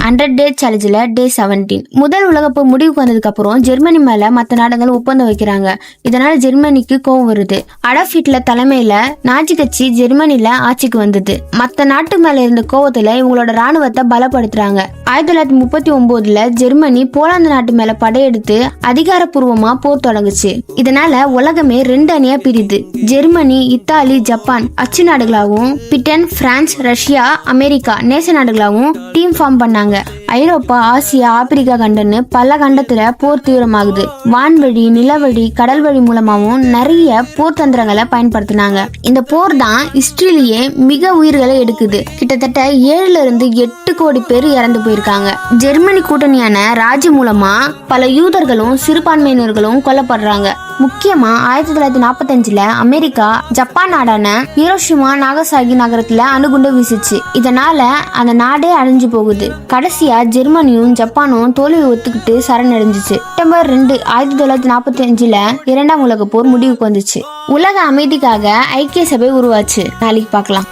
100 Day Challengeல Day 17. முதல் உலகப்போர் முடிவுக்கு வந்ததுக்கு அப்புறம் ஜெர்மனி மேல மற்ற நாடுகள் ஒப்பந்தம் வைக்கிறாங்க. இதனால ஜெர்மனிக்கு கோவம் வருது. அடால்ஃப் ஹிட்லர் தலைமையில நாஜி கட்சி ஜெர்மனில ஆட்சிக்கு வந்தது. மற்ற நாட்டு மேல இருந்த கோவத்துல இவங்களோட ராணுவத்தை பலப்படுத்துறாங்க. 1939 ஜெர்மனி போலாந்து நாட்டு மேல படையெடுத்து அதிகாரப்பூர்வமா போர் தொடங்குச்சு. இதனால உலகமே 2 அணியா பிரிது. ஜெர்மனி, இத்தாலி, ஜப்பான் அச்சு நாடுகளாகவும், பிரிட்டன், பிரான்ஸ், ரஷ்யா, அமெரிக்கா நேச நாடுகளாகவும் டீம் ஃபார்ம் பண்ணாங்க. ஐரோப்பா, ஆசியா, ஆப்பிரிக்கா கண்டன்னு பல கண்டத்துல போர் தீவிரமாகுது. வான்வழி, நிலவழி, கடல் வழி மூலமாவும் நிறைய போர் தந்திரங்களை பயன்படுத்தினாங்க. இந்த போர் தான் ஹிஸ்டரியிலேயே மிக உயிர்களை எடுக்குது. கிட்டத்தட்ட 7 இருந்து 8 கோடி பேர் இறந்து போயிருக்காங்க. ஜெர்மனி கூட்டணியான ராஜ்யம் மூலமா பல யூதர்களும் சிறுபான்மையினர்களும் கொல்லப்படுறாங்க. முக்கியமா 1945 அமெரிக்கா ஜப்பான் நாடான ஹிரோஷிமா, நாகசாகி நகரத்துல அணுகுண்டு வீசிச்சு. இதனால அந்த நாடே அழிஞ்சு போகுது. கடைசியா ஜெர்மனியும் ஜப்பானும் தோல்வி ஒத்துக்கிட்டு சரணடைஞ்சிச்சு. செப்டம்பர் 2, 1945 2ஆம் உலக போர் முடிவுக்கு வந்துச்சு. உலக அமைதிக்காக ஐக்கிய சபை உருவாச்சு. நாளைக்கு பார்க்கலாம்.